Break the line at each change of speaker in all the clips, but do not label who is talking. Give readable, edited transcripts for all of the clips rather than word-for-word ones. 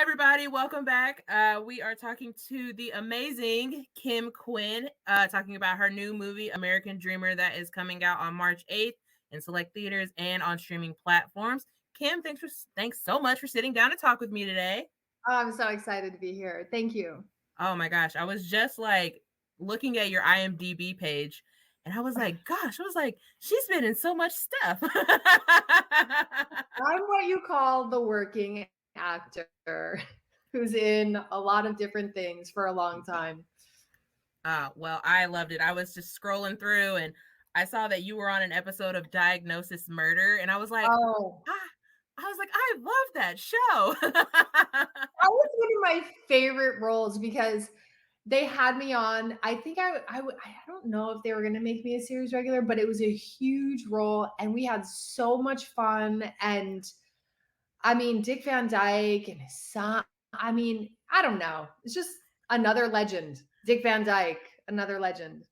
everybody, welcome back. We are talking to the amazing Kim Quinn, talking about her new movie, American Dreamer, that is coming out on March 8th in select theaters and on streaming platforms. Kim, thanks so much for sitting down to talk with me today.
Oh, I'm so excited to be here. Thank you.
Oh my gosh, I was just like looking at your IMDb page, and I was like, gosh, I was like, she's been in so much stuff.
I'm what you call the working actor who's in a lot of different things for a long time.
Well, I loved it. I was just scrolling through and I saw that you were on an episode of Diagnosis Murder, and I was like,
Oh,
ah, I love that show.
that was one of my favorite roles because they had me on. I think I don't know if they were going to make me a series regular, but it was a huge role and we had so much fun. And I mean, Dick Van Dyke and his son. I mean, I don't know. It's just another legend. Dick Van Dyke, another legend.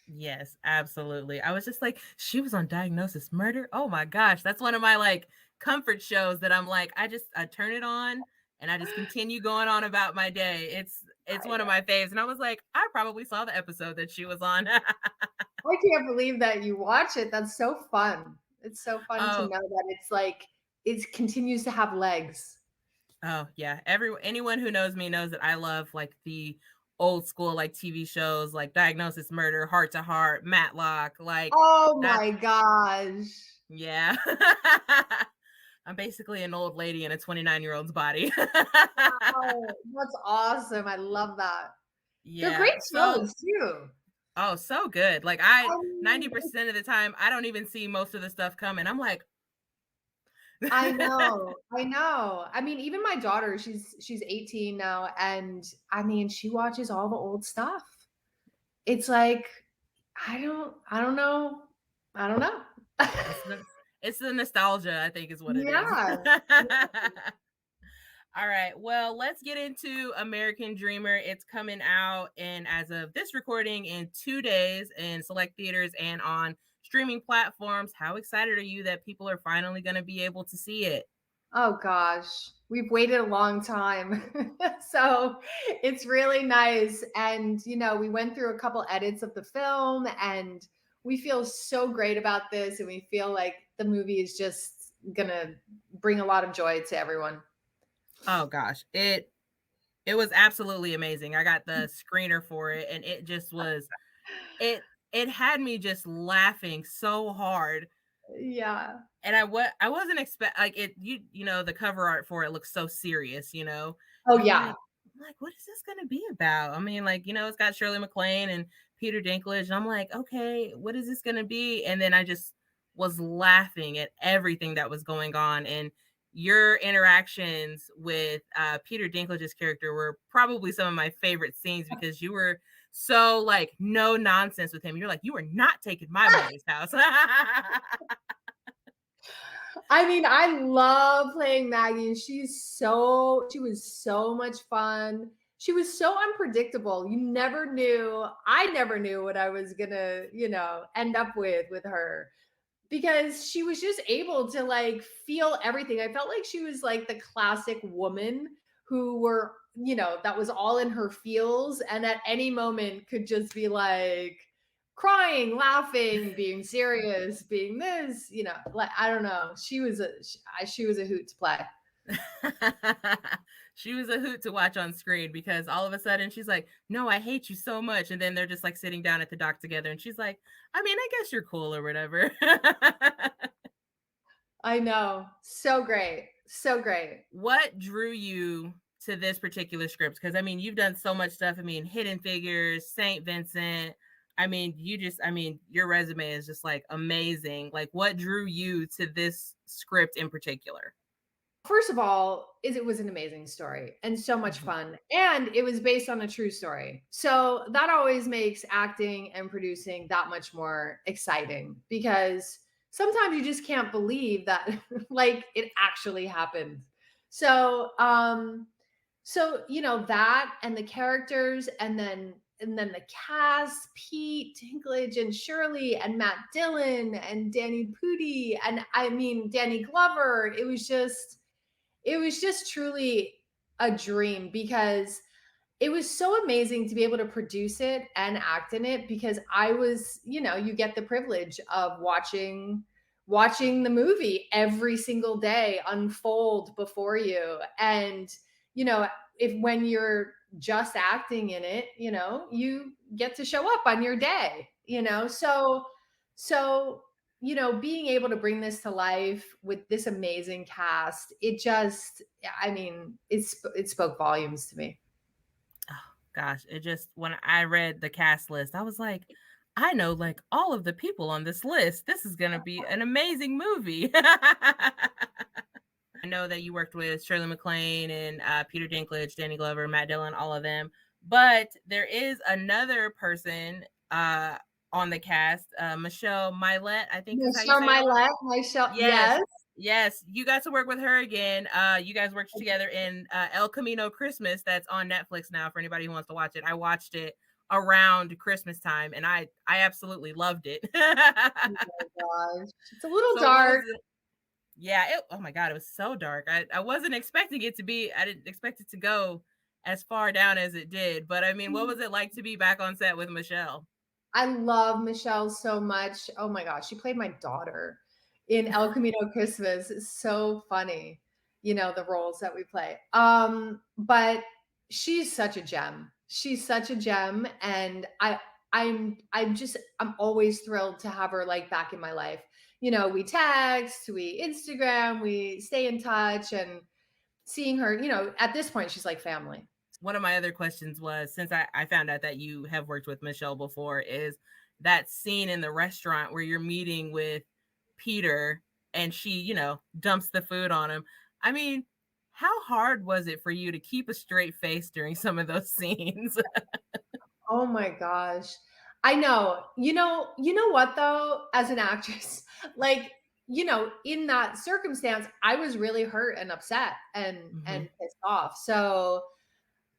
Yes, absolutely. I was just like, she was on Diagnosis Murder. Oh my gosh, that's one of my like comfort shows that I'm like, I turn it on and I just continue going on about my day. It's
I
one of
know.
my faves, and I was like, I probably saw the episode that she was on.
I can't believe that you watch it. That's so fun. It's so fun to
Oh,
know that it's like it continues to have legs.
oh yeah. Anyone who knows me knows that I love like the old school like TV shows like Diagnosis Murder, Heart to Heart, Matlock, like
Oh
that's
my gosh.
yeah. I'm basically an old lady in a 29-year-old's body.
Oh, that's awesome. I love that. They're
Yeah.
great
So,
shows too.
oh, so good. Like I
I mean,
90% of the time I don't even see most of the stuff coming. I'm like,
I know. I know. I mean, even my daughter, she's 18 now, and I mean, she watches all the old stuff. It's like, I don't know. I don't know.
it's the it's the nostalgia, I think is what it is.
Yeah.
All right. Well, let's get into American Dreamer. It's coming out and as of this recording in 2 days in select theaters and on streaming platforms. How excited are you that people are finally going to be able to see it?
Oh gosh, we've waited a long time. So it's really nice. And, we went through a couple edits of the film and we feel so great about this. And we feel like the movie is just going to bring a lot of joy to everyone.
Oh gosh. It was absolutely amazing. I got the screener for it and it just was it it had me just laughing so hard.
Yeah.
And I wasn't expect like it you know the cover art for it looks so serious, you know.
Oh,
And
yeah.
I'm like what is this going to be about? I mean like, you know, it's got Shirley MacLaine and Peter Dinklage and I'm like, okay, what is this going to be? And then I just was laughing at everything that was going on, and your interactions with Peter Dinklage's character were probably some of my favorite scenes because you were so like no nonsense with him. You're like, you are not taking my mother's house.
I mean, I love playing Maggie. She was so much fun. She was so unpredictable. I never knew what I was gonna, end up with her because she was just able to like feel everything. I felt like she was like the classic woman that was all in her feels and at any moment could just be like crying, laughing, being serious, being this, like I don't know. She was a hoot to play.
She was a hoot to watch on screen because all of a sudden she's like, "No, I hate you so much," and then they're just like sitting down at the dock together, and she's like, "I mean, I guess you're cool or whatever."
I know. So great. So great.
What drew you to this particular script? Because I mean, you've done so much stuff. I mean, Hidden Figures, Saint Vincent. I mean, your resume is just like amazing. Like, what drew you to this script in particular?
First of all, it was an amazing story and so much
Mhm.
fun. And it was based on a true story. So that always makes acting and producing that much more exciting because sometimes you just can't believe that like it actually happened. So that and the characters and then the cast, Pete Dinklage and Shirley and Matt Dillon and Danny Pudi and I mean Danny Glover. It was just truly a dream because it was so amazing to be able to produce it and act in it because I was, you get the privilege of watching the movie every single day unfold before you. And, you know, if when you're just acting in it, you get to show up on your day, so being able to bring this to life with this amazing cast, it just, I mean, it spoke volumes to me.
Oh gosh, it just when I read the cast list, I was like, I know like all of the people on this list. This is gonna be an amazing movie. I know that you worked with Shirley MacLaine and Peter Dinklage, Danny Glover, Matt Dillon, all of them. But there is another person on the cast, Michelle Milet, I think is how you
Michelle
say it.
Milet, Michelle,
Yes.
yes.
Yes, you got to work with her again. You guys worked together in El Camino Christmas that's on Netflix now for anybody who wants to watch it. I watched it around Christmas time and I absolutely loved it.
Oh my gosh. It's a little
So what was
dark.
it? Yeah, oh my god, it was so dark. I wasn't expecting it to be. I didn't expect it to go as far down as it did. But I mean, what was it like to be back on set with Michelle?
I love Michelle so much. Oh my gosh, she played my daughter in El Camino Christmas. It's so funny, the roles that we play. But she's such a gem. She's such a gem, and I'm always thrilled to have her like back in my life. We text, we Instagram, we stay in touch, and seeing her, at this point, she's like family.
One of my other questions was, since I found out that you have worked with Michelle before, is that scene in the restaurant where you're meeting with Peter and she, dumps the food on him. I mean, how hard was it for you to keep a straight face during some of those scenes?
Oh my gosh. I know. You know what though, as an actress, like, in that circumstance, I was really hurt and upset and
Mhm.
pissed off. So,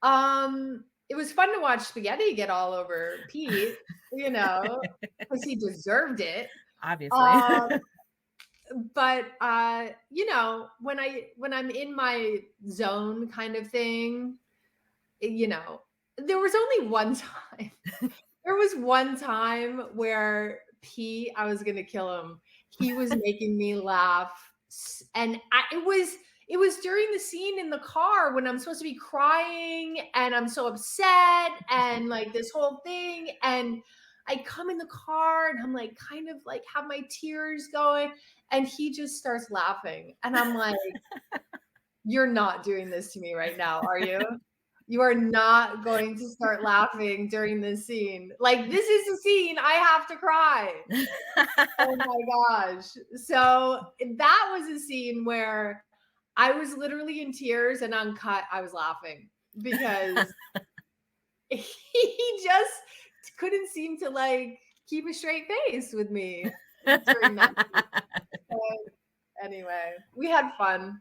it was fun to watch spaghetti get all over Pete, because he deserved it.
Obviously.
Um, but when I'm in my zone kind of thing, you know, there was only one time. There was one time where I was gonna kill him. He was making me laugh, and it was during the scene in the car when I'm supposed to be crying and I'm so upset and like this whole thing. And I come in the car and I'm like kind of like have my tears going, and he just starts laughing, and I'm like, "You're not doing this to me right now, are you?" You are not going to start laughing during this scene. Like, this is a scene I have to cry. Oh my gosh. So that was a scene where I was literally in tears, and uncut, I was laughing because he just couldn't seem to like keep a straight face with me during that scene. So anyway, we had fun.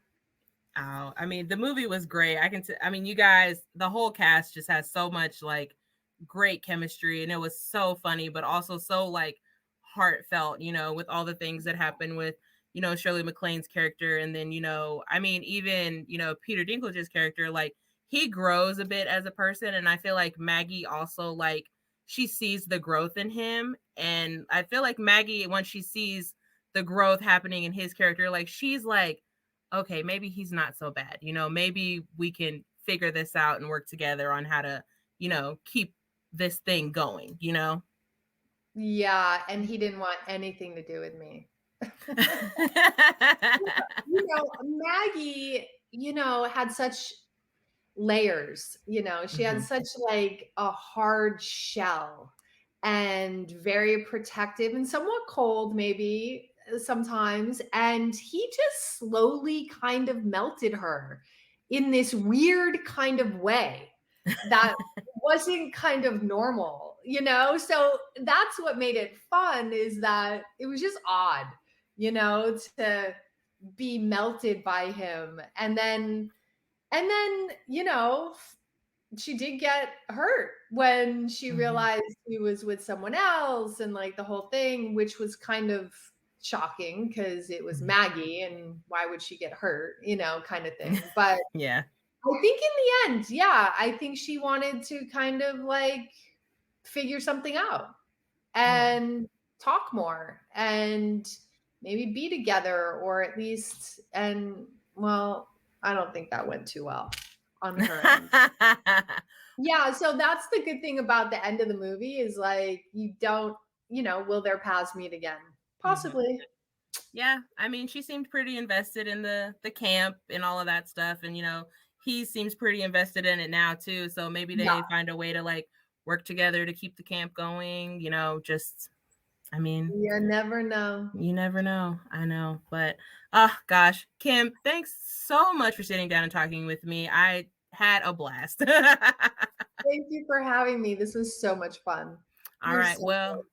Oh, I mean, the movie was great. I mean, you guys, the whole cast just has so much like great chemistry and it was so funny, but also so like heartfelt, with all the things that happened with, Shirley MacLaine's character. And then, I mean, even, Peter Dinklage's character, like he grows a bit as a person. And I feel like Maggie also like she sees the growth in him. And I feel like Maggie, once she sees the growth happening in his character, like she's like, okay, maybe he's not so bad. Maybe we can figure this out and work together on how to, keep this thing going.
Yeah, and he didn't want anything to do with me. Maggie, had such layers, she had
Mhm.
such like a hard shell and very protective and somewhat cold, maybe sometimes. And he just slowly kind of melted her in this weird kind of way that wasn't kind of normal, So that's what made it fun, is that it was just odd, to be melted by him. And then, she did get hurt when she
Mhm.
realized he was with someone else and like the whole thing, which was kind of shocking because it was
Mhm.
Maggie and why would she get hurt, kind of thing. But
Yeah.
I think in the end, yeah, I think she wanted to kind of like figure something out
Yeah.
and talk more and maybe be together or at least, and well, I don't think that went too well on her end. Yeah, so that's the good thing about the end of the movie is like you don't, will their paths meet again?
Mhm.
Possibly.
Yeah, I mean, she seemed pretty invested in the camp and all of that stuff, and he seems pretty invested in it now too. So maybe
Yeah,
they find a way to like work together to keep the camp going. Just I mean,
you never know.
you never know. I know, but oh gosh, Kim, thanks so much for sitting down and talking with me. I had a blast.
Thank you for having me. This was so much fun.
All
You're
right,
so
well,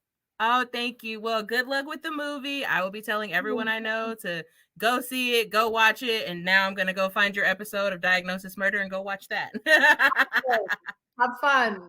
oh, thank you. Well, good luck with the movie. I will be telling everyone I
good.
know to go see it, go watch it, and now I'm gonna go find your episode of Diagnosis Murder and go watch that.
Have fun.